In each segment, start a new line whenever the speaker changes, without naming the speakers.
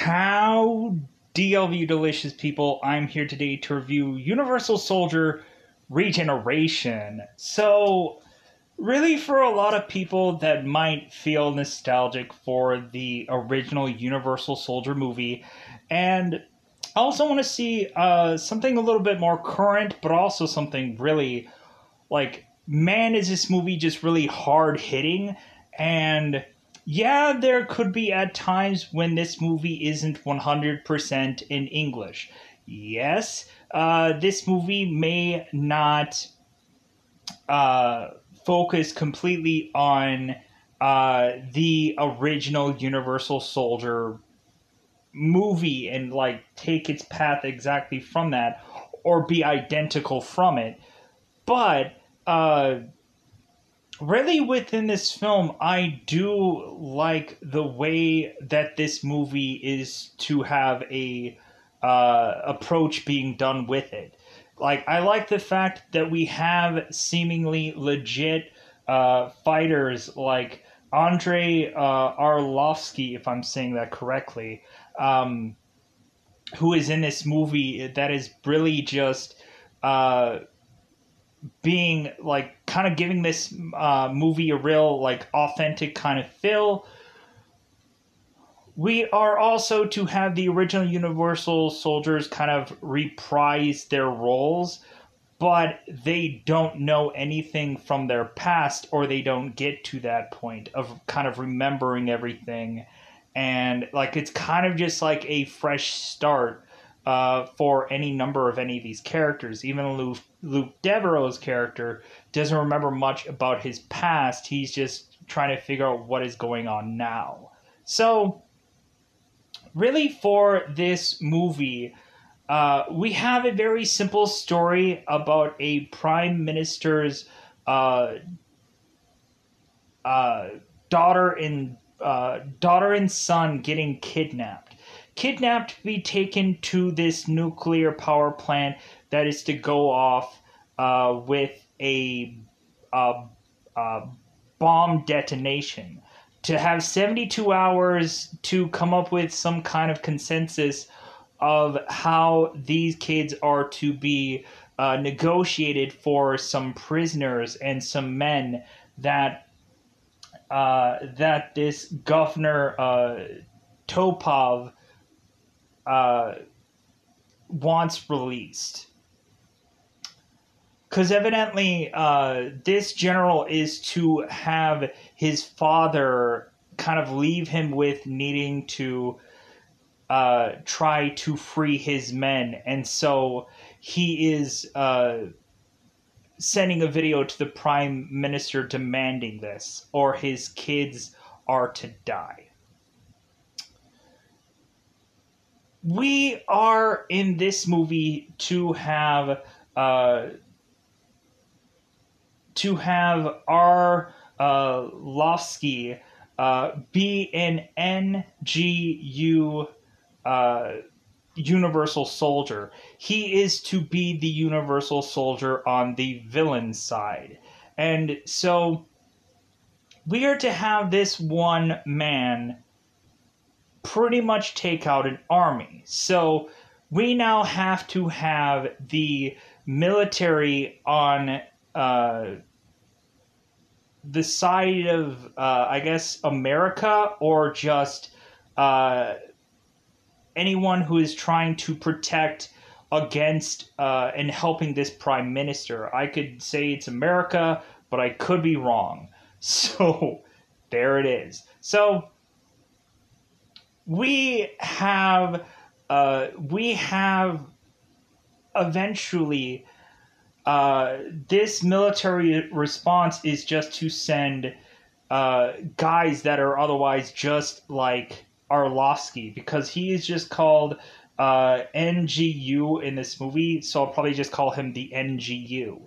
How DLV delicious people, I'm here today to review Universal Soldier Regeneration. So, really for a lot of people that might feel nostalgic for the original Universal Soldier movie, and I also want to see something a little bit more current, but also something really, man, is this movie just really hard hitting? And yeah, there could be at times when this movie isn't 100% in English. Yes, this movie may not uh, focus completely on the original Universal Soldier movie and take its path exactly from that or be identical from it. But really within this film, I do like the way that this movie is to have a approach being done with it. I like the fact that we have seemingly legit fighters like Andrei Arlovsky, if I'm saying that correctly, um, who is in this movie that is really just uh, being kind of giving this movie a real authentic kind of feel. We are also to have the original Universal Soldiers kind of reprise their roles, but they don't know anything from their past, or they don't get to that point of kind of remembering everything. And it's kind of just like a fresh start for any number of any of these characters. Even Luke Devereaux's character doesn't remember much about his past. He's just trying to figure out what is going on now. So, really, for this movie, we have a very simple story about a prime minister's uh, uh, daughter and son getting kidnapped to be taken to this nuclear power plant that is to go off with a uh, uh, bomb detonation, to have 72 hours to come up with some kind of consensus of how these kids are to be negotiated for some prisoners and some men that that this governor Topov uh, wants released. Because evidently, this general is to have his father kind of leave him with needing to try to free his men. And so he is sending a video to the prime minister demanding this, or his kids are to die. We are in this movie to have our Lofsky be an NGU Universal Soldier. He is to be the Universal Soldier on the villain side. And so we are to have this one man pretty much take out an army. So we now have to have the military on the side of, I guess, America, or just anyone who is trying to protect against and helping this prime minister. I could say it's America, but I could be wrong. So there it is. So we have eventually this military response is just to send guys that are otherwise just like Arlovsky, because he is just called NGU in this movie, so I'll probably just call him the NGU.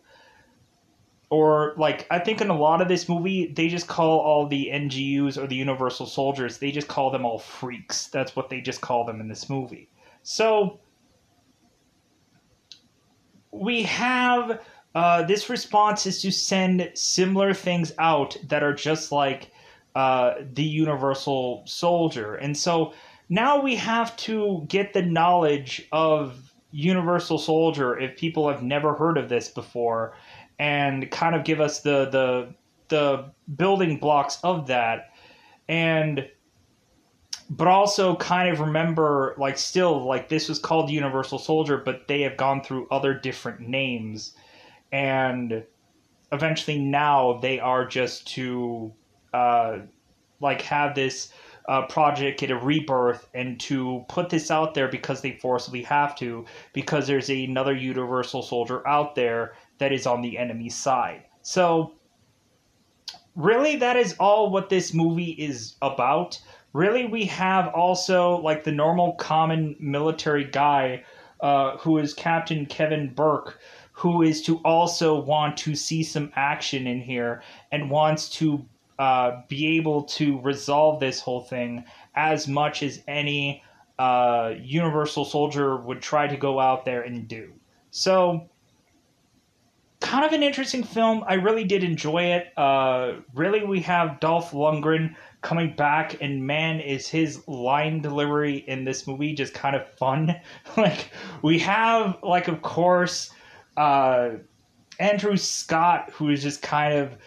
Or, I think in a lot of this movie, they just call all the NGUs or the Universal Soldiers, they just call them all freaks. That's what they just call them in this movie. So, we have this response is to send similar things out that are just like the Universal Soldier. And so now we have to get the knowledge of Universal Soldier if people have never heard of this before, and kind of give us the building blocks of that, and but also kind of remember, like, still, like, this was called Universal Soldier, but they have gone through other different names, and eventually now they are just to like have this project get a rebirth and to put this out there because they forcibly have to, because there's another Universal Soldier out there that is on the enemy side. So really, that is all what this movie is about. Really, we have also like the normal common military guy who is Captain Kevin Burke, who is to also want to see some action in here and wants to be able to resolve this whole thing as much as any Universal Soldier would try to go out there and do. So, kind of an interesting film. I really did enjoy it. Really, we have Dolph Lundgren coming back, and man, is his line delivery in this movie just kind of fun. Like, we have, like, of course, Andrew Scott, who is just kind of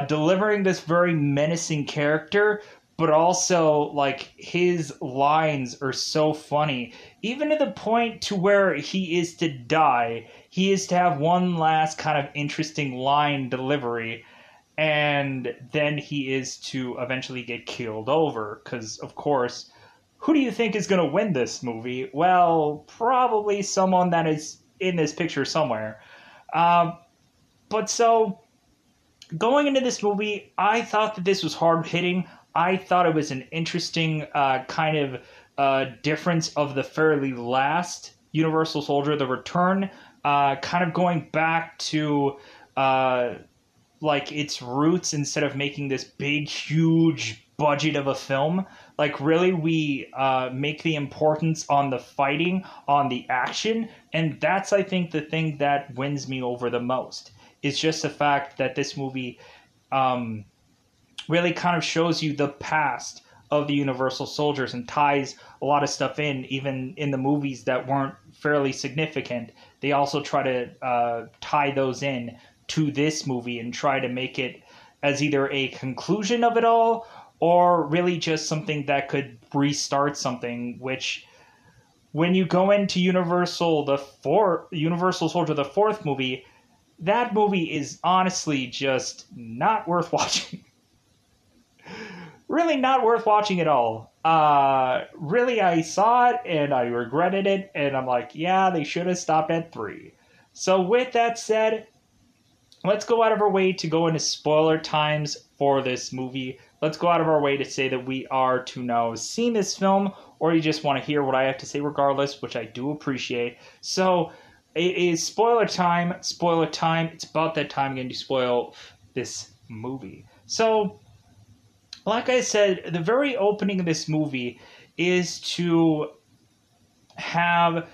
delivering this very menacing character, but also, like, his lines are so funny, even to the point to where he is to die. He is to have one last kind of interesting line delivery, and then he is to eventually get killed over. Because, of course, who do you think is going to win this movie? Well, probably someone that is in this picture somewhere. But so, going into this movie, I thought that this was hard hitting. I thought it was an interesting kind of difference of the fairly last Universal Soldier, The Return, kind of going back to like its roots instead of making this big, huge budget of a film. Like, really, we make the importance on the fighting, on the action, and that's, I think, the thing that wins me over the most. It's just the fact that this movie really kind of shows you the past of the Universal Soldiers and ties a lot of stuff in, even in the movies that weren't fairly significant. They also try to tie those in to this movie and try to make it as either a conclusion of it all or really just something that could restart something, which when you go into Universal Soldier, the fourth movie, that movie is honestly just not worth watching. Really not worth watching at all. Really, I saw it and I regretted it, and I'm like, yeah, they should have stopped at 3. So with that said, let's go out of our way to go into spoiler times for this movie. Let's go out of our way to say that we are to now seen this film, or you just want to hear what I have to say regardless, which I do appreciate. So it is spoiler time. Spoiler time. It's about that time again to spoil this movie. So, like I said, the very opening of this movie is to have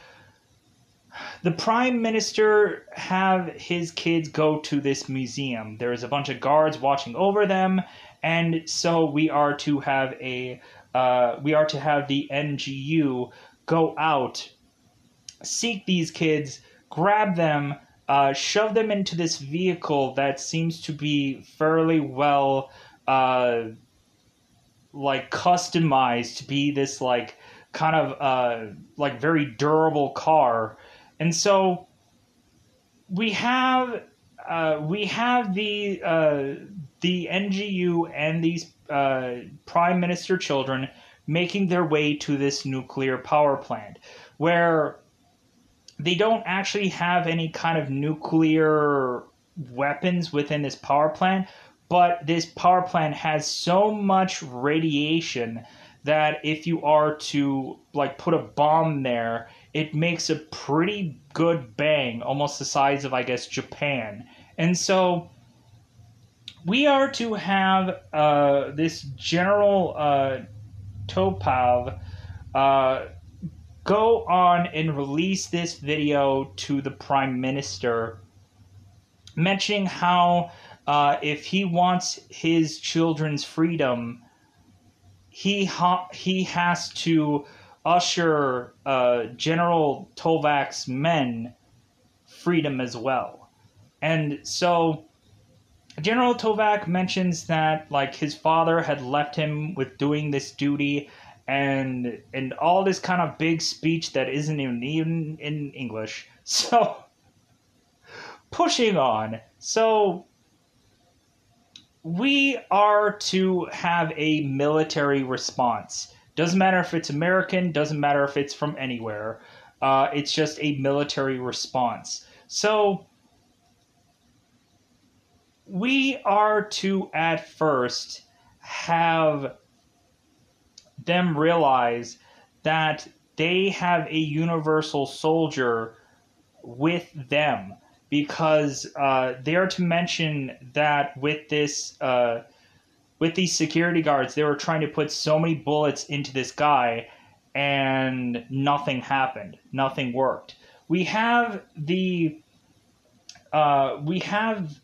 the Prime Minister have his kids go to this museum. There's a bunch of guards watching over them, and so we are to have the NGU go out, seek these kids, grab them, shove them into this vehicle that seems to be fairly well like customized to be this like kind of like very durable car. And so we have the NGU and these Prime Minister children making their way to this nuclear power plant, where they don't actually have any kind of nuclear weapons within this power plant, but this power plant has so much radiation that if you are to like put a bomb there, it makes a pretty good bang, almost the size of, I guess, Japan. And so we are to have this General Topov go on and release this video to the Prime Minister, mentioning how if he wants his children's freedom, he has to usher General Tovak's men freedom as well. And so General Tovak mentions that like his father had left him with doing this duty and all this kind of big speech that isn't even in English. So pushing on. So we are to have a military response. Doesn't matter if it's American, doesn't matter if it's from anywhere. It's just a military response. So we are to at first have them realize that they have a universal soldier with them because they are to mention that with this with these security guards they were trying to put so many bullets into this guy and nothing happened, nothing worked. We have the uh, we have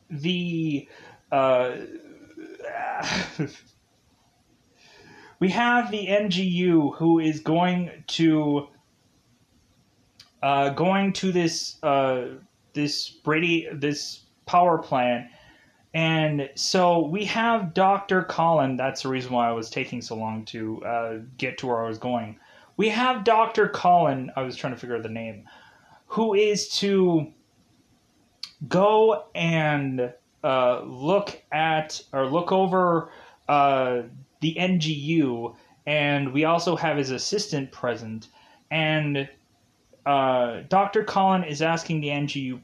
the uh, we have the NGU who is going to this power plant, and so we have Dr. Colin. That's the reason why I was taking so long to get to where I was going. We have Dr. Colin. I was trying to figure out the name, who is to go and look over the NGU, and we also have his assistant present, and Dr. Colin is asking the NGU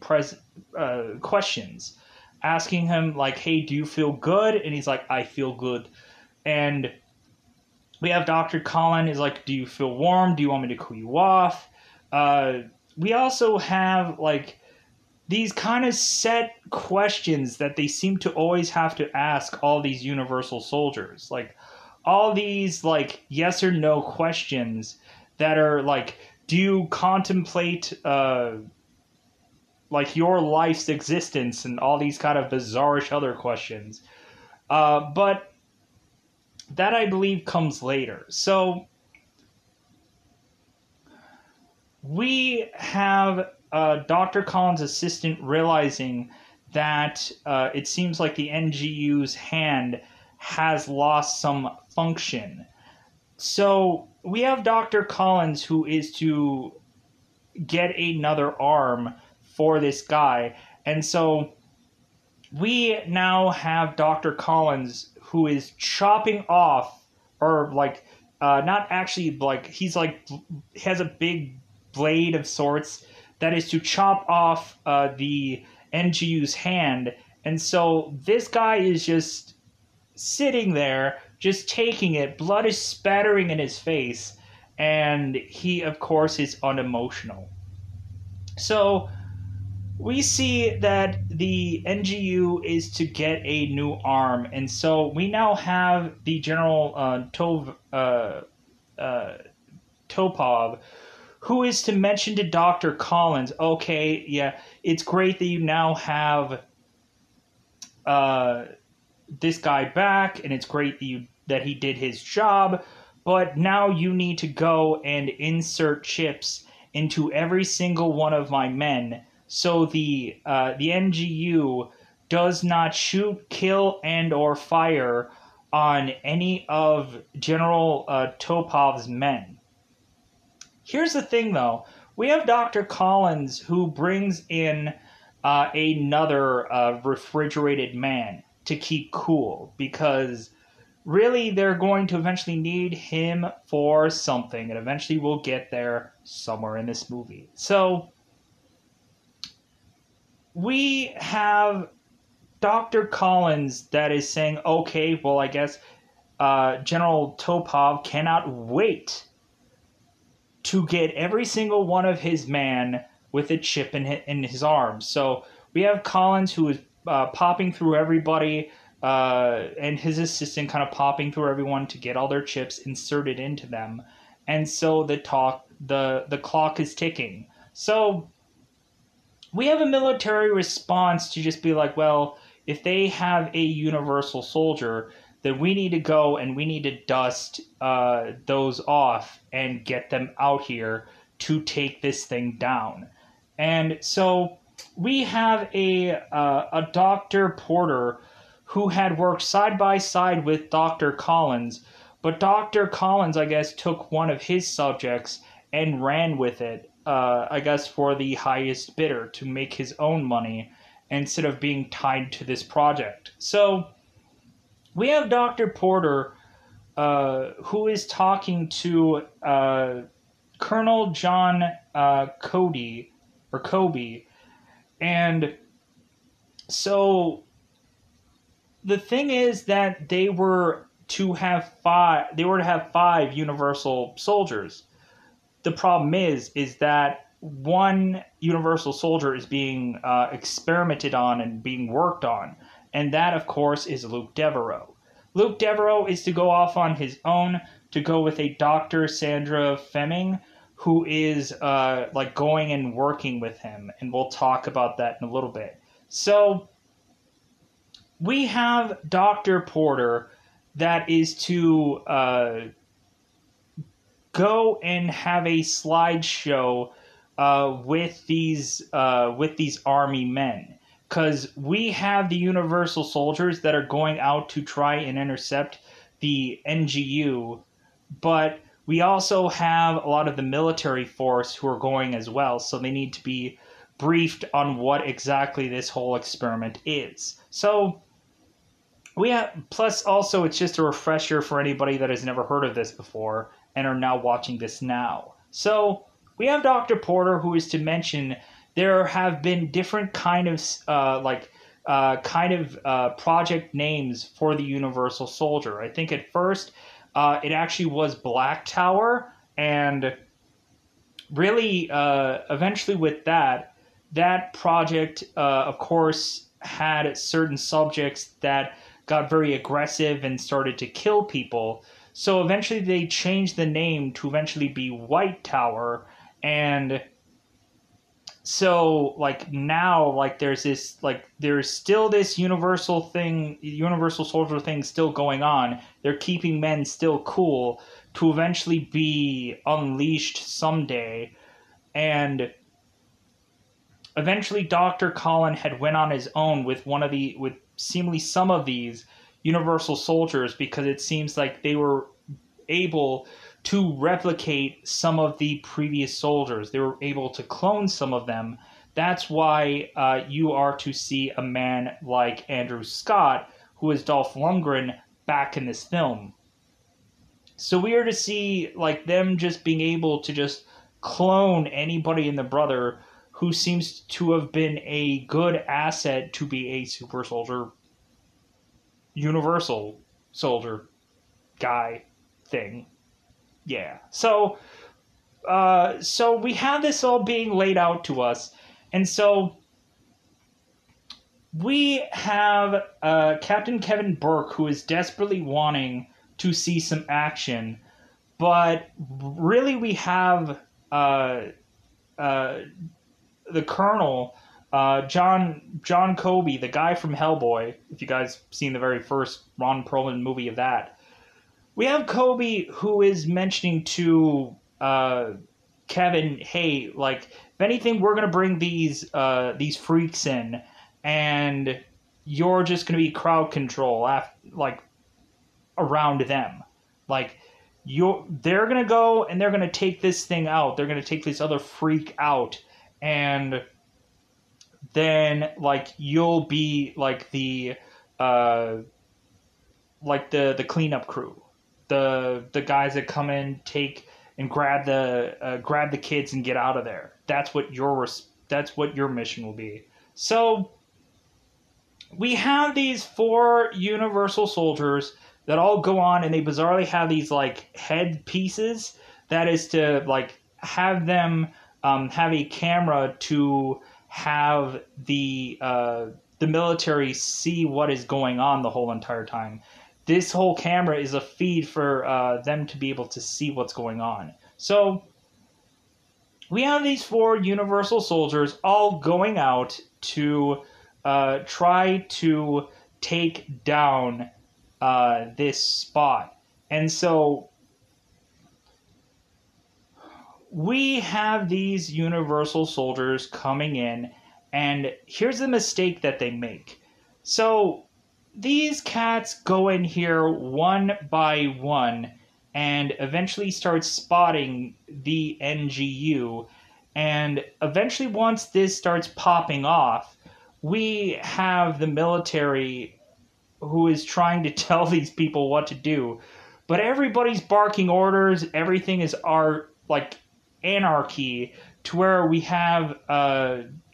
questions, asking him like, "Hey, do you feel good?" And he's like, "I feel good." And we have Dr. Colin is like, "Do you feel warm? Do you want me to cool you off?" We also have like these kind of set questions that they seem to always have to ask all these universal soldiers, like all these like yes or no questions that are like, do you contemplate like your life's existence, and all these kind of bizarrish other questions. But that I believe comes later. So we have Dr. Collins' assistant realizing that it seems like the NGU's hand has lost some function. So we have Dr. Collins who is to get another arm for this guy. And so we now have Dr. Collins who is chopping off, or like, not actually, like, he's like, has a big blade of sorts that is to chop off the NGU's hand. And so this guy is just sitting there, just taking it. Blood is spattering in his face. And he, of course, is unemotional. So we see that the NGU is to get a new arm. And so we now have the General Topov, who is to mention to Dr. Collins, okay, yeah, it's great that you now have this guy back, and it's great that he did his job, but now you need to go and insert chips into every single one of my men, so the NGU does not shoot, kill, and or fire on any of General Topov's men. Here's the thing, though. We have Dr. Collins who brings in another refrigerated man to keep cool, because really they're going to eventually need him for something, and eventually we'll get there somewhere in this movie. So we have Dr. Collins that is saying, okay, well, I guess General Topov cannot wait to get every single one of his man with a chip in his arm. So we have Collins who is popping through everybody, and his assistant kind of popping through everyone to get all their chips inserted into them. And so the clock is ticking. So we have a military response to just be like, well, if they have a universal soldier, then we need to go and we need to dust those off and get them out here to take this thing down. And so we have a Dr. Porter who had worked side by side with Dr. Collins, but Dr. Collins, I guess, took one of his subjects and ran with it, I guess, for the highest bidder to make his own money instead of being tied to this project. So we have Dr. Porter, who is talking to Colonel John Cody, or Kobe, and so the thing is that they were to have five Universal soldiers. The problem is that one Universal soldier is being experimented on and being worked on, and that, of course, is Luke Devereaux. Luke Devereaux is to go off on his own to go with a Dr. Sandra Fleming, who is like going and working with him, and we'll talk about that in a little bit. So we have Dr. Porter that is to go and have a slideshow with these army men, because we have the Universal soldiers that are going out to try and intercept the NGU, but we also have a lot of the military force who are going as well, so they need to be briefed on what exactly this whole experiment is. So we have, plus also it's just a refresher for anybody that has never heard of this before and are now watching this now. So we have Dr. Porter, who is to mention there have been different kind of project names for the Universal Soldier. I think at first it actually was Black Tower, and really eventually with that project, of course, had certain subjects that got very aggressive and started to kill people. So eventually they changed the name to eventually be White Tower, and so like now like there's still this Universal Soldier thing still going on. They're keeping men still cool to eventually be unleashed someday, and eventually Dr. Colin had went on his own with seemingly some of these Universal soldiers, because it seems like they were able to replicate some of the previous soldiers. They were able to clone some of them. That's why you are to see a man like Andrew Scott, who is Dolph Lundgren, back in this film. So we are to see like them just being able to just clone anybody in the Brother who seems to have been a good asset to be a super soldier, Universal soldier guy thing. Yeah. So we have this all being laid out to us, and so we have Captain Kevin Burke, who is desperately wanting to see some action, but really we have the Colonel, John Kobe, the guy from Hellboy. If you guys seen the very first Ron Perlman movie of that, we have Kobe who is mentioning to Kevin, hey, like if anything, we're gonna bring these freaks in, and you're just gonna be crowd control around them, they're gonna go and they're gonna take this thing out. They're gonna take this other freak out, and then you'll be the cleanup crew, the guys that come in, take and grab the kids and get out of there. That's what your mission will be. So we have these 4 Universal soldiers that all go on, and they bizarrely have these head pieces that is to have them have a camera to have the military see what is going on the whole entire time. This whole camera is a feed for them to be able to see what's going on. So we have these 4 Universal soldiers all going out to try to take down this spot. And so we have these Universal Soldiers coming in, and here's the mistake that they make. So these cats go in here one by one and eventually start spotting the NGU. And eventually, once this starts popping off, we have the military who is trying to tell these people what to do. But everybody's barking orders. Everything is like anarchy, to where we have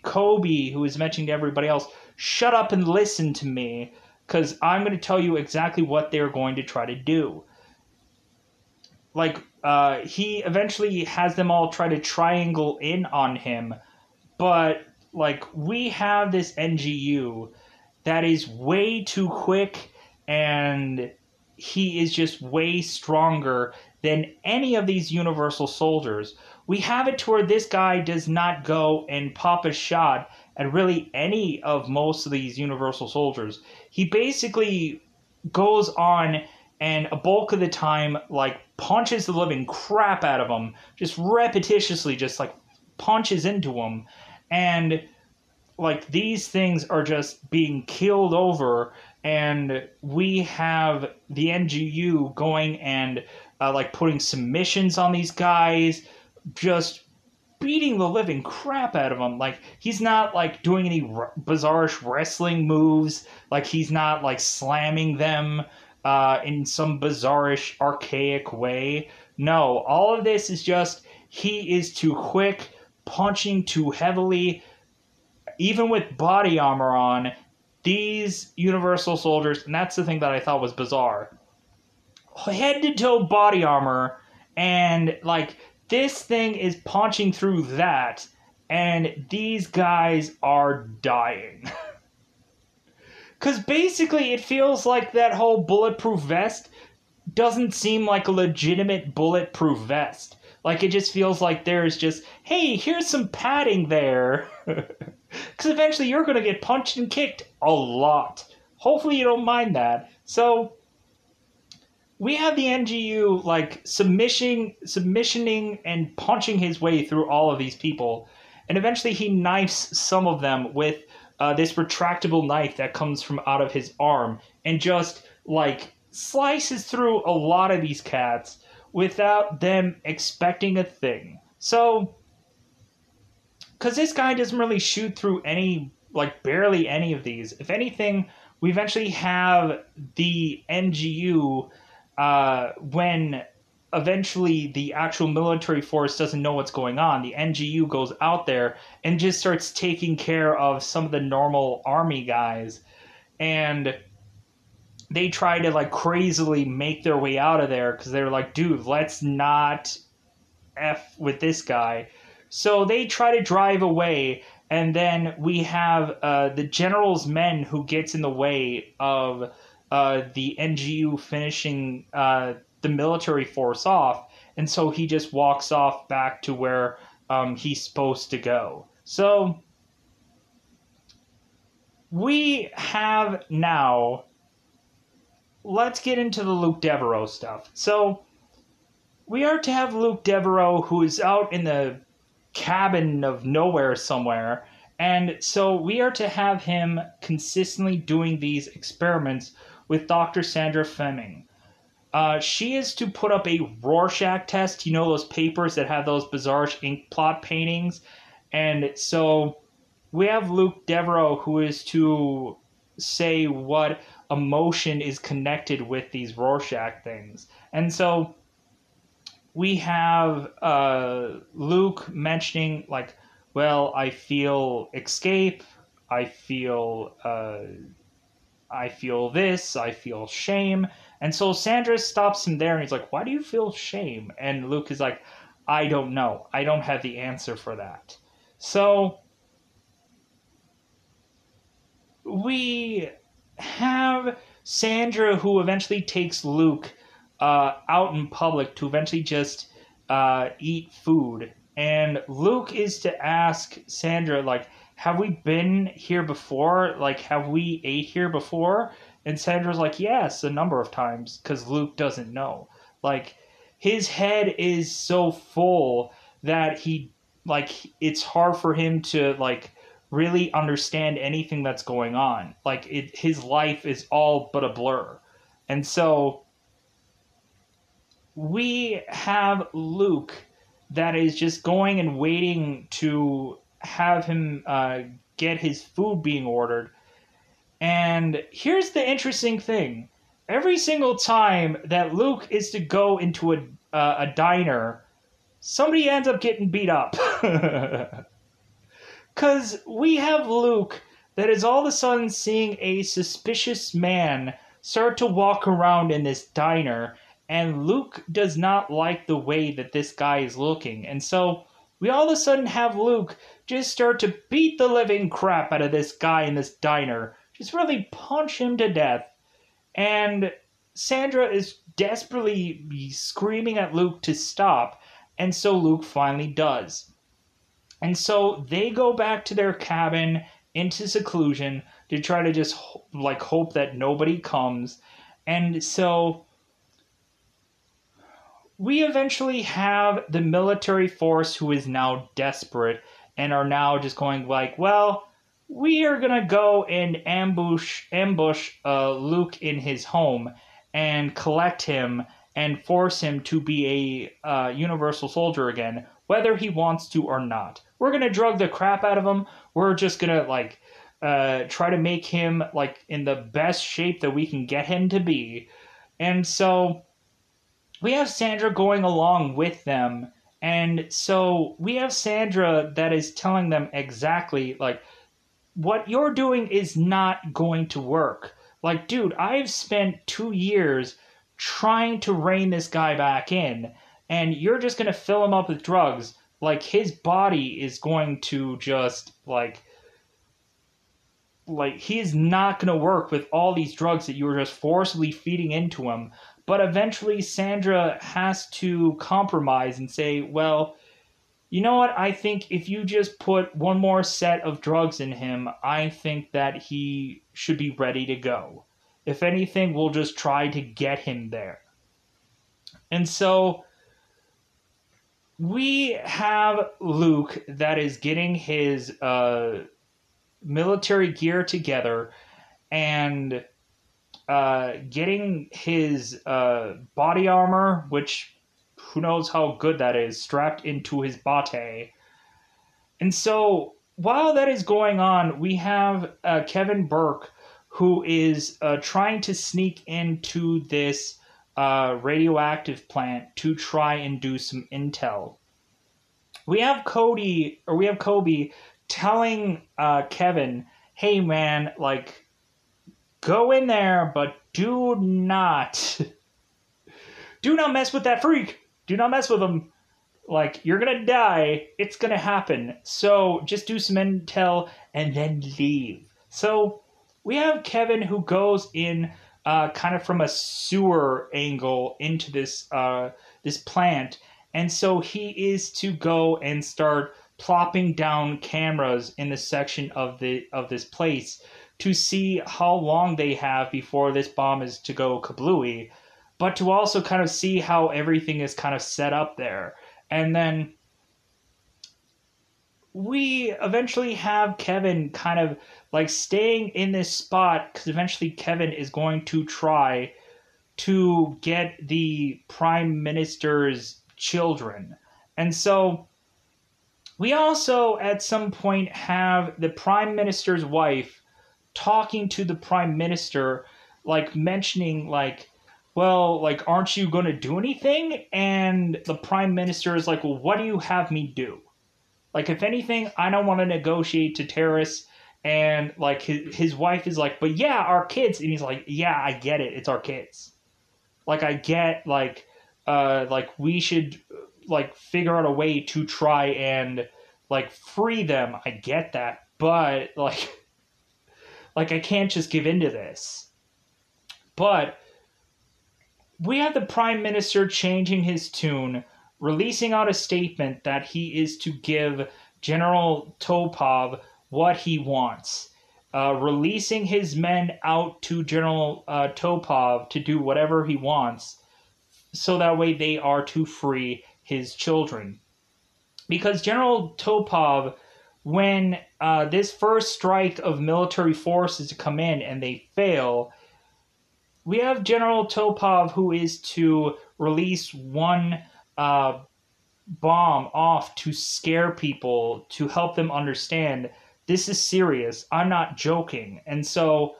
Kobe, who is mentioning to everybody else, shut up and listen to me, because I'm going to tell you exactly what they're going to try to do. Like, he eventually has them all try to triangle in on him, but, like, we have this NGU that is way too quick, and he is just way stronger than any of these Universal Soldiers. We have it to where this guy does not go and pop a shot at really any of most of these Universal Soldiers. He basically goes on and a bulk of the time, like, punches the living crap out of them, just repetitiously, just, like, punches into them. And, like, these things are just being killed over, and we have the NGU going and, like, putting submissions on these guys, just beating the living crap out of him. Like, he's not, like, doing any bizarre wrestling moves. Like, he's not, like, slamming them in some bizarrish, archaic way. No, all of this is just, he is too quick, punching too heavily. Even with body armor on, these Universal Soldiers, and that's the thing that I thought was bizarre, head to toe body armor, and, like, this thing is punching through that, and these guys are dying. Because basically it feels like that whole bulletproof vest doesn't seem like a legitimate bulletproof vest. Like, it just feels like there's just, hey, here's some padding there. Because eventually you're going to get punched and kicked a lot. Hopefully you don't mind that. So we have the NGU, like, submissioning and punching his way through all of these people. And eventually he knifes some of them with this retractable knife that comes from out of his arm. And just, like, slices through a lot of these cats without them expecting a thing. So, because this guy doesn't really shoot through any, like, barely any of these. If anything, we eventually have the NGU when eventually the actual military force doesn't know what's going on. The NGU goes out there and just starts taking care of some of the normal army guys. And they try to, like, crazily make their way out of there because they're like, dude, let's not F with this guy. So they try to drive away, and then we have the general's men who gets in the way of the NGU finishing the military force off, and so he just walks off back to where he's supposed to go. So we have now, let's get into the Luke Devereaux stuff. So we are to have Luke Devereaux, who is out in the cabin of nowhere somewhere, and so we are to have him consistently doing these experiments with Dr. Sandra Fleming. She is to put up a Rorschach test, you know, those papers that have those bizarre ink plot paintings. And so we have Luke Devereaux, who is to say what emotion is connected with these Rorschach things. And so we have Luke mentioning, like, well, I feel escape, I feel this, I feel shame. And so Sandra stops him there and he's like, why do you feel shame? And Luke is like, I don't know. I don't have the answer for that. So we have Sandra, who eventually takes Luke out in public to eventually just eat food. And Luke is to ask Sandra, like, have we been here before? Like, have we ate here before? And Sandra's like, yes, a number of times, because Luke doesn't know. Like, his head is so full that it's hard for him to, like, really understand anything that's going on. Like, his life is all but a blur. And so we have Luke that is just going and waiting to have him get his food being ordered. And here's the interesting thing. Every single time that Luke is to go into a diner, somebody ends up getting beat up. Because we have Luke that is all of a sudden seeing a suspicious man start to walk around in this diner, and Luke does not like the way that this guy is looking. And so we all of a sudden have Luke just start to beat the living crap out of this guy in this diner. Just really punch him to death. And Sandra is desperately screaming at Luke to stop, and so Luke finally does. And so they go back to their cabin into seclusion to try to just like hope that nobody comes. And so we eventually have the military force who is now desperate and are now just going like, well, we are going to go and ambush Luke in his home and collect him and force him to be a Universal Soldier again, whether he wants to or not. We're going to drug the crap out of him. We're just going to try to make him like in the best shape that we can get him to be. And so we have Sandra going along with them. And so we have Sandra that is telling them exactly like, what you're doing is not going to work. Like, dude, I've spent 2 years trying to rein this guy back in, and you're just going to fill him up with drugs. Like, his body is going to just, like he's not going to work with all these drugs that you were just forcibly feeding into him. But eventually, Sandra has to compromise and say, well, you know what? I think if you just put one more set of drugs in him, I think that he should be ready to go. If anything, we'll just try to get him there. And so we have Luke that is getting his military gear together and getting his body armor, which who knows how good that is, strapped into his bate. And so while that is going on, we have Kevin Burke, who is trying to sneak into this radioactive plant to try and do some intel. We have Kobe telling Kevin, hey man, like, go in there, but do not mess with that freak. Do not mess with him. Like, you're going to die. It's going to happen. So just do some intel and then leave. So we have Kevin who goes in kind of from a sewer angle into this plant. And so he is to go and start plopping down cameras in the section of this place to see how long they have before this bomb is to go kablooey, but to also kind of see how everything is kind of set up there. And then we eventually have Kevin kind of like staying in this spot because eventually Kevin is going to try to get the Prime Minister's children. And so we also at some point have the Prime Minister's wife talking to the Prime Minister, like mentioning like, well, like, aren't you going to do anything? And the Prime Minister is like, well, what do you have me do? Like, if anything, I don't want to negotiate to terrorists. And, like, his wife is like, but yeah, our kids. And he's like, yeah, I get it. It's our kids. Like, I get, like, we should, like, figure out a way to try and, like, free them. I get that. But, like, I can't just give in to this. But we have the Prime Minister changing his tune, releasing out a statement that he is to give General Topov what he wants. releasing his men out to General Topov to do whatever he wants, so that way they are to free his children. Because General Topov, when this first strike of military forces to come in and they fail, we have General Topov who is to release one bomb off to scare people, to help them understand this is serious. I'm not joking. And so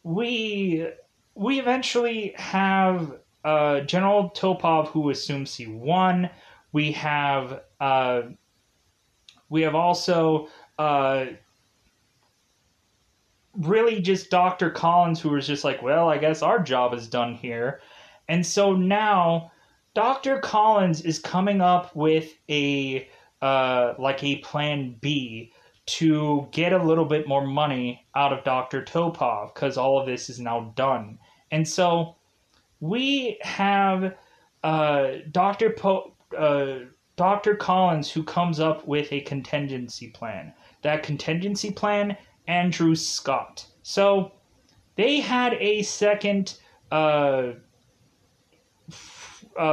we eventually have General Topov who assumes he won. We have also really just Dr. Collins, who was just like, well, I guess our job is done here. And so now Dr. Collins is coming up with a plan B to get a little bit more money out of Dr. Topov, because all of this is now done. And so we have Dr. Collins, who comes up with a contingency plan. That contingency plan, Andrew Scott. So they had a second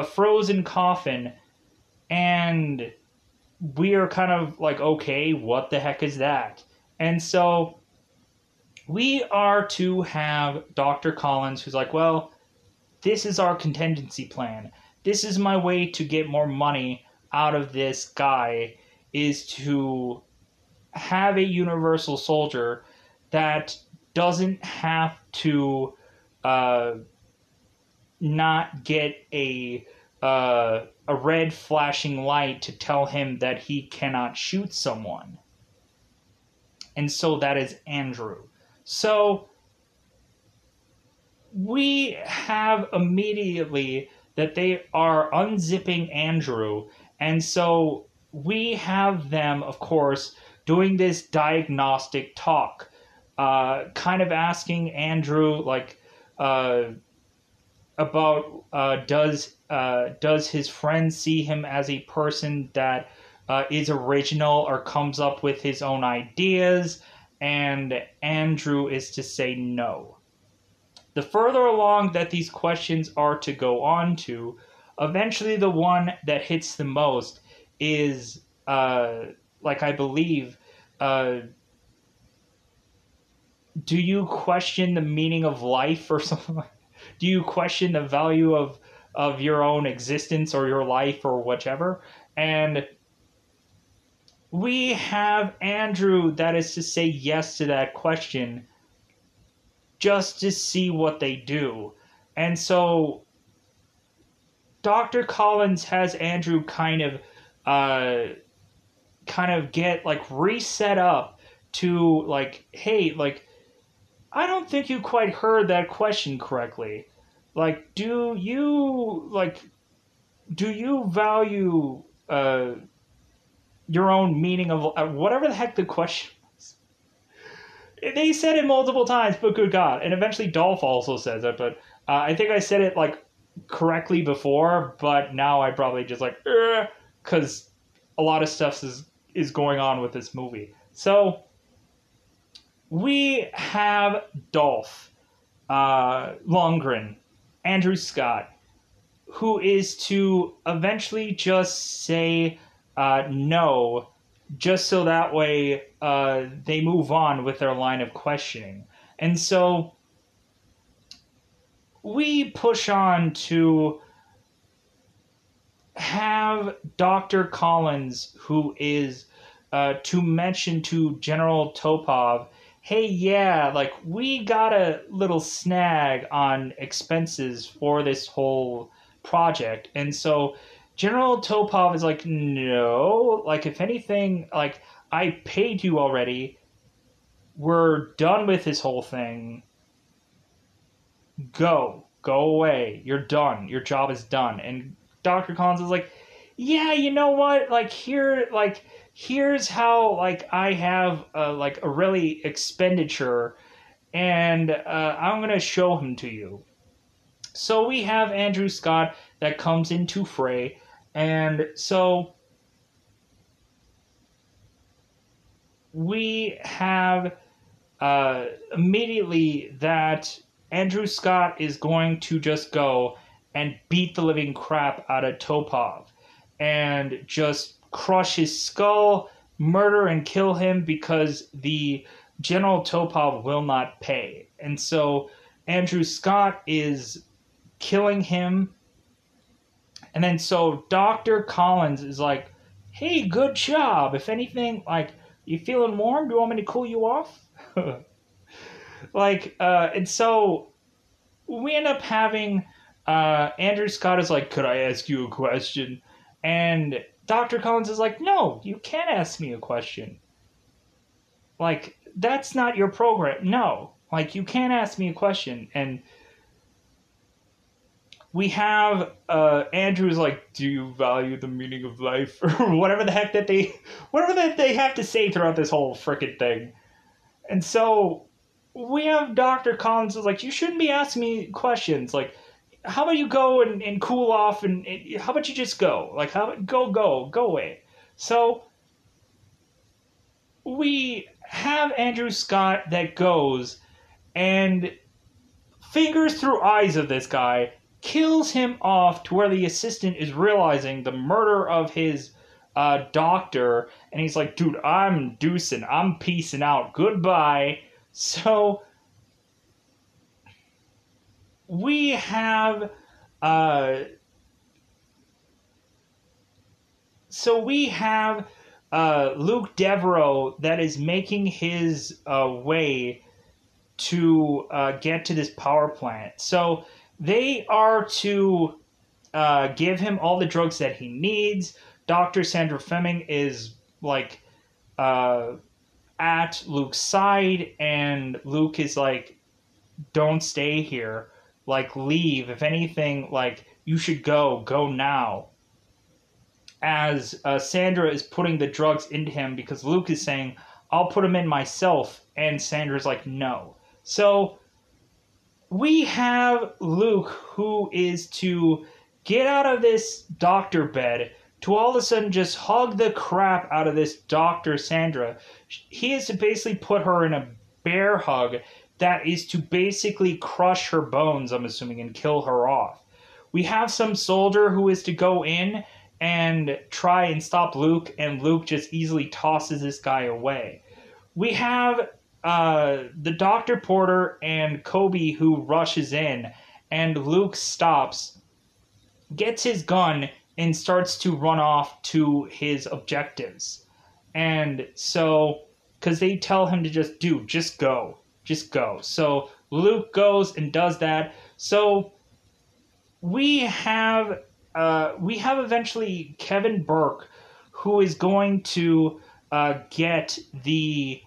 frozen coffin, and we are kind of like, okay, what the heck is that? And so we are to have Dr. Collins, who's like, well, this is our contingency plan. This is my way to get more money out of this guy, is to have a universal soldier that doesn't have to not get a red flashing light to tell him that he cannot shoot someone. And so that is Andrew. So we have immediately that they are unzipping Andrew, and so we have them, of course, doing this diagnostic talk, kind of asking Andrew, like, about does his friend see him as a person that is original or comes up with his own ideas, and Andrew is to say no. The further along that these questions are to go on to, eventually the one that hits the most is, I believe, do you question the meaning of life or something like that? Do you question the value of your own existence or your life or whichever? And we have Andrew that is to say yes to that question just to see what they do. And so Dr. Collins has Andrew kind of get like reset up to like, hey, like, I don't think you quite heard that question correctly. Like, do you value your own meaning of whatever the heck the question was? They said it multiple times, but good God. And eventually Dolph also says it, but I think I said it like correctly before, but now I probably just like, because a lot of stuff is going on with this movie. So we have Dolph Lundgren, Andrew Scott, who is to eventually just say no, just so that way they move on with their line of questioning. And so we push on to have Dr. Collins, who is to mention to General Topov, hey, yeah, like, we got a little snag on expenses for this whole project. And so General Topov is like, no, like, if anything, like, I paid you already. We're done with this whole thing. Go away. You're done. Your job is done. And Dr. Collins is like, yeah, you know what? Like, here's how, like, I have like a really expenditure, and I'm gonna show him to you. So we have Andrew Scott that comes into fray, and so we have immediately that Andrew Scott is going to just go and beat the living crap out of Topov and just crush his skull, murder and kill him because the General Topov will not pay. And so Andrew Scott is killing him. And then so Dr. Collins is like, hey, good job. If anything, like, you feeling warm? Do you want me to cool you off? And so we end up having Andrew Scott is like, could I ask you a question? And Dr. Collins is like, no, you can't ask me a question. Like, that's not your program. No, like, you can't ask me a question. And we have Andrew's like, do you value the meaning of life? Or whatever the heck that they have to say throughout this whole frickin' thing. And so we have Dr. Collins is like, you shouldn't be asking me questions. Like, how about you go and cool off and how about you just go? Like, go away. So we have Andrew Scott that goes and fingers through eyes of this guy, kills him off to where the assistant is realizing the murder of his doctor, and he's like, dude, I'm deucing, I'm peacing out, goodbye. So we have Luke Devereaux that is making his way to get to this power plant. So they are to give him all the drugs that he needs. Dr. Sandra Fleming is like at Luke's side, and Luke is like, don't stay here. Like, leave. If anything, like, you should go now. As Sandra is putting the drugs into him because Luke is saying, I'll put them in myself. And Sandra's like, no. So we have Luke, who is to get out of this doctor bed to all of a sudden just hug the crap out of this Dr. Sandra. He is to basically put her in a bear hug that is to basically crush her bones, I'm assuming, and kill her off. We have some soldier who is to go in and try and stop Luke, and Luke just easily tosses this guy away. We have the Dr. Porter and Kobe who rushes in, and Luke stops, gets his gun, and starts to run off to his objectives. And so, because they tell him to just go. So Luke goes and does that. So we have eventually Kevin Burke, who is going to get the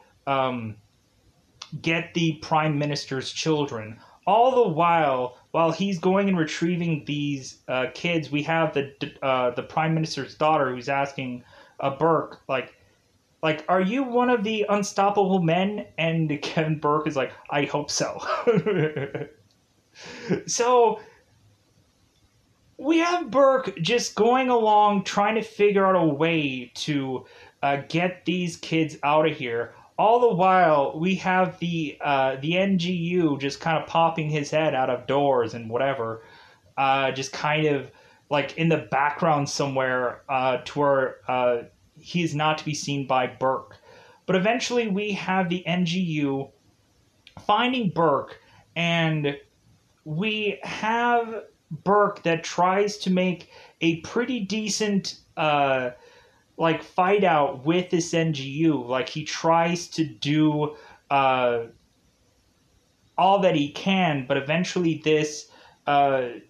Prime Minister's children. All the while he's going and retrieving these kids, we have the Prime Minister's daughter who's asking Burke, like, are you one of the unstoppable men? And Kevin Burke is like, I hope so. So we have Burke just going along trying to figure out a way to get these kids out of here. All the while, we have the NGU just kind of popping his head out of doors and whatever, just kind of like in the background somewhere to where he is not to be seen by Burke. But eventually we have the NGU finding Burke, and we have Burke that tries to make a pretty decent fight out with this NGU. Like, he tries to do all that he can, but eventually this NGU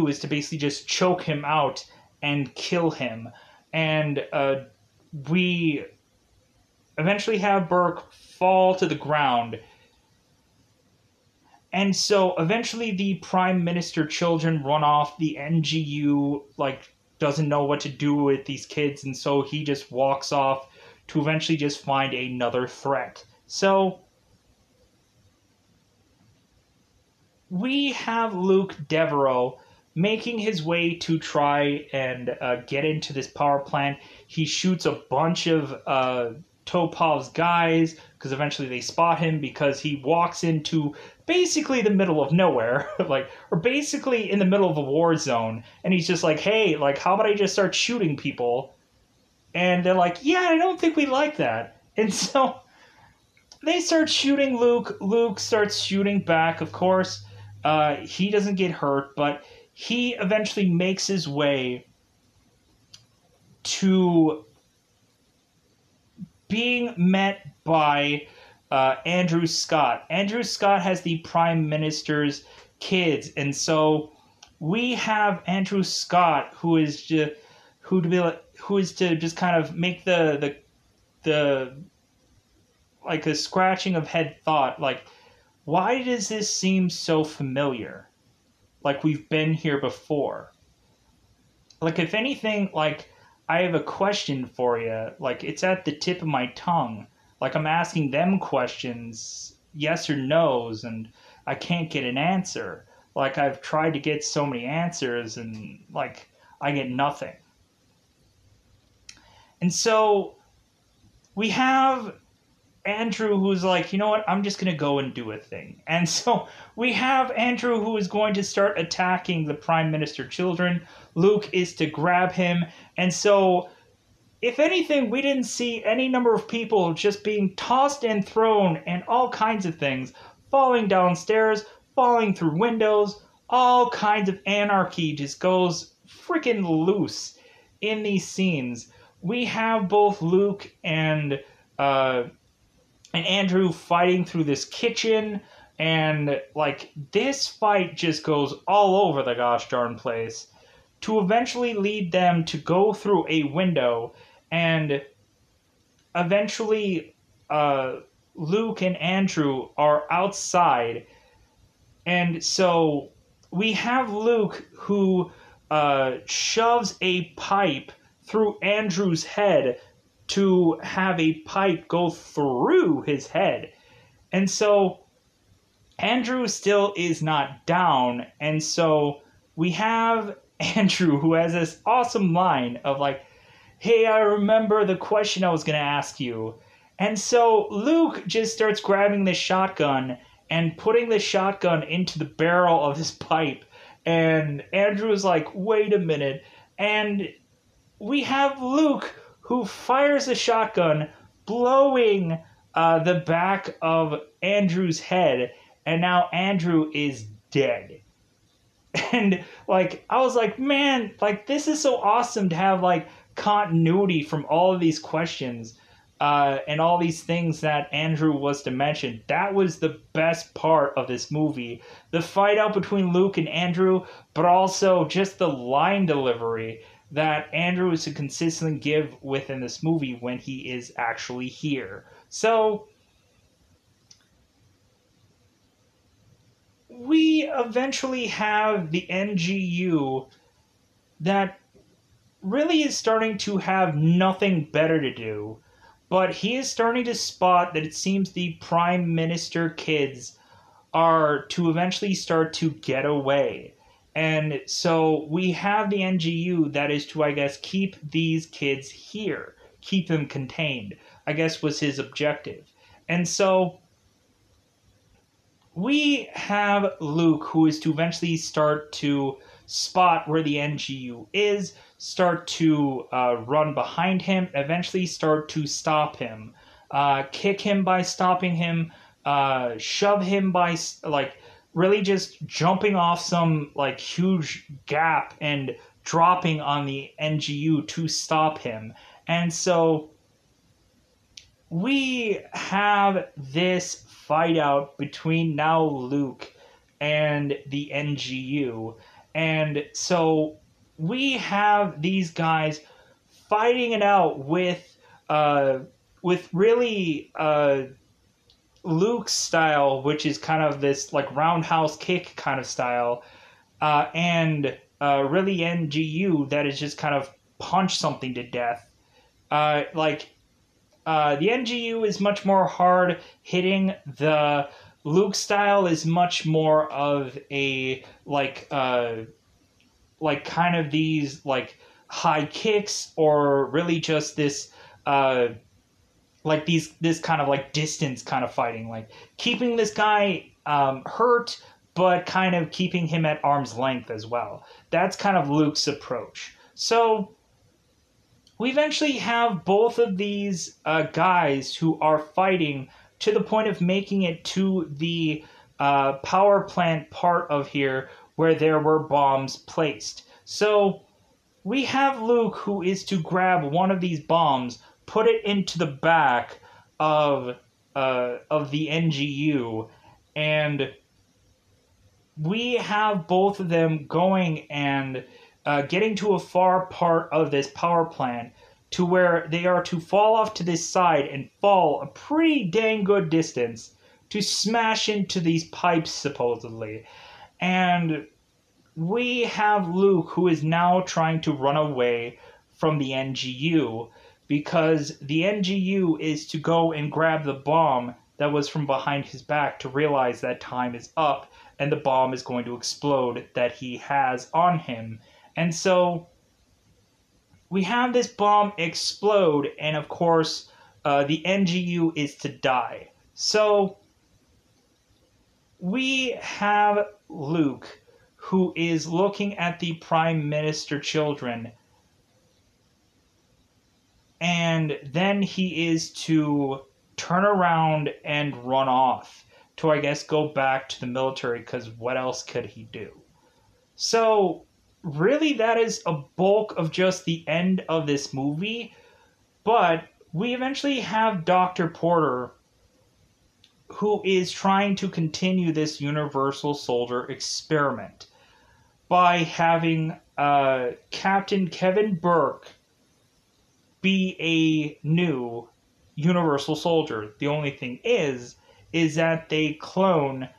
is to basically just choke him out and kill him. And we eventually have Burke fall to the ground. And so eventually the Prime Minister children run off. The NGU doesn't know what to do with these kids, and so he just walks off to eventually just find another threat. So we have Luke Devereaux making his way to try and get into this power plant. He shoots a bunch of Topov's guys because eventually they spot him because he walks into basically the middle of nowhere, like, or basically in the middle of a war zone, and he's just like, "Hey, like, how about I just start shooting people?" And they're like, "Yeah, I don't think we like that." And so they start shooting Luke. Luke starts shooting back, of course. He doesn't get hurt, but he eventually makes his way to being met by Andrew Scott. Andrew Scott has the Prime Minister's kids, and so we have Andrew Scott, who is to just kind of make the like a scratching of head thought, like, why does this seem so familiar? Like we've been here before. Like, if anything, like, I have a question for you. Like, it's at the tip of my tongue. Like, I'm asking them questions, yes or no's, and I can't get an answer. Like, I've tried to get so many answers, and, like, I get nothing. And so we have Andrew, who's like, you know what, I'm just going to go and do a thing. And so we have Andrew, who is going to start attacking the Prime Minister children. Luke is to grab him. And so, if anything, we didn't see any number of people just being tossed and thrown and all kinds of things, falling downstairs, falling through windows. All kinds of anarchy just goes freaking loose in these scenes. We have both Luke and Andrew fighting through this kitchen, and like this fight just goes all over the gosh darn place to eventually lead them to go through a window, and eventually Luke and Andrew are outside, and so we have Luke who shoves a pipe through Andrew's head to have a pipe go through his head. And so Andrew still is not down. And so we have Andrew, who has this awesome line of like, "Hey, I remember the question I was going to ask you." And so Luke just starts grabbing the shotgun and putting the shotgun into the barrel of his pipe. And Andrew is like, "Wait a minute." And we have Luke, who fires a shotgun, blowing the back of Andrew's head, and now Andrew is dead. And, like, I was like, man, like, this is so awesome to have, like, continuity from all of these questions and all these things that Andrew was to mention. That was the best part of this movie. The fight out between Luke and Andrew, but also just the line delivery that Andrew is to consistently give within this movie when he is actually here. So we eventually have the NGU that really is starting to have nothing better to do, but he is starting to spot that it seems the Prime Minister kids are to eventually start to get away. And so we have the NGU that is to, I guess, keep these kids here, keep them contained, I guess was his objective. And so we have Luke, who is to eventually start to spot where the NGU is, start to run behind him, eventually start to stop him, kick him by stopping him, shove him by, like, really just jumping off some, like, huge gap and dropping on the NGU to stop him. And so we have this fight out between now Luke and the NGU. And so we have these guys fighting it out with really Luke's style, which is kind of this like roundhouse kick kind of style, and really NGU that is just kind of punch something to death. The NGU is much more hard hitting. The Luke style is much more of a like kind of these like high kicks, or really just this like this kind of like distance kind of fighting, like keeping this guy hurt, but kind of keeping him at arm's length as well. That's kind of Luke's approach. So we eventually have both of these guys who are fighting to the point of making it to the power plant part of here where there were bombs placed. So we have Luke, who is to grab one of these bombs, put it into the back of the NGU, and we have both of them going and getting to a far part of this power plant to where they are to fall off to this side and fall a pretty dang good distance to smash into these pipes, supposedly. And we have Luke, who is now trying to run away from the NGU, because the NGU is to go and grab the bomb that was from behind his back to realize that time is up and the bomb is going to explode that he has on him. And so we have this bomb explode, and of course, the NGU is to die. So we have Luke, who is looking at the Prime Minister children, and then he is to turn around and run off to, I guess, go back to the military, because what else could he do? So really, that is a bulk of just the end of this movie, but we eventually have Dr. Porter, who is trying to continue this Universal Soldier experiment by having Captain Kevin Burke be a new Universal Soldier. The only thing is that they clone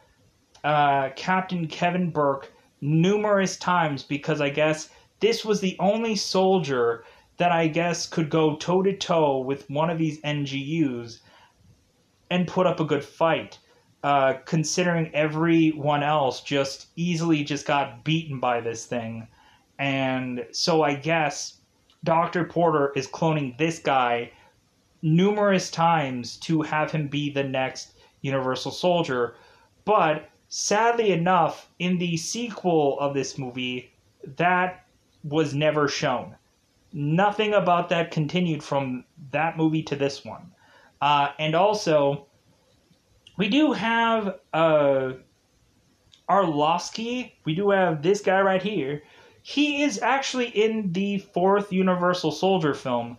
Captain Kevin Burke numerous times, because I guess this was the only soldier that I guess could go toe-to-toe with one of these NGUs and put up a good fight, considering everyone else just easily just got beaten by this thing. And so I guess Dr. Porter is cloning this guy numerous times to have him be the next Universal Soldier. But sadly enough, in the sequel of this movie, that was never shown. Nothing about that continued from that movie to this one. And also, we do have Arlovsky. We do have this guy right here. He is actually in the fourth Universal Soldier film,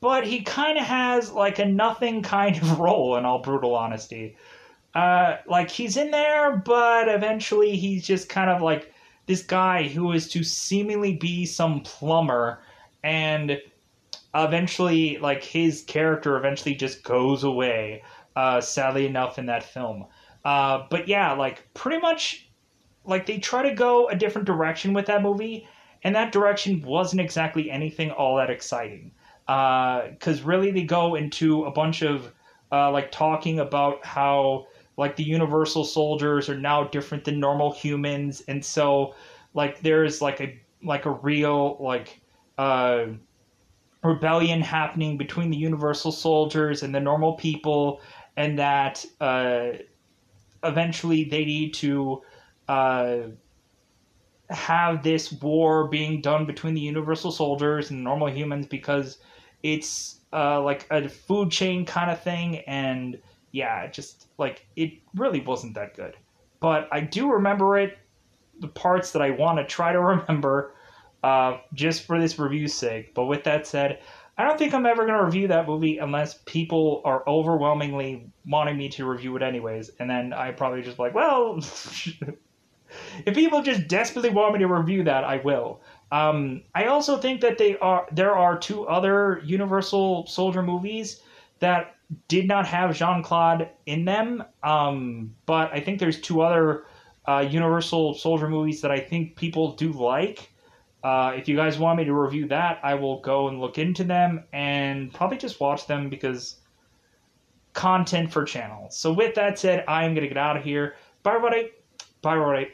but he kind of has like a nothing kind of role, in all brutal honesty. Like, he's in there, but eventually he's just kind of like this guy who is to seemingly be some plumber, and eventually, like, his character eventually just goes away, sadly enough, in that film. But yeah, like, pretty much, like, they try to go a different direction with that movie, and that direction wasn't exactly anything all that exciting. Because really they go into a bunch of, like, talking about how, like, the Universal Soldiers are now different than normal humans, and so, like, there's, like a real, like, rebellion happening between the Universal Soldiers and the normal people, and that, eventually they need to have this war being done between the Universal Soldiers and normal humans, because it's like a food chain kind of thing. And yeah, just like, it really wasn't that good, but I do remember it, the parts that I want to try to remember, just for this review's sake. But with that said, I don't think I'm ever going to review that movie unless people are overwhelmingly wanting me to review it anyways. And then I probably just like, well, if people just desperately want me to review that, I will. I also think that there are two other Universal Soldier movies that did not have Jean-Claude in them. But I think there's two other Universal Soldier movies that I think people do like. If you guys want me to review that, I will go and look into them and probably just watch them, because content for channel. So with that said, I'm going to get out of here. Bye, everybody. Bye, everybody.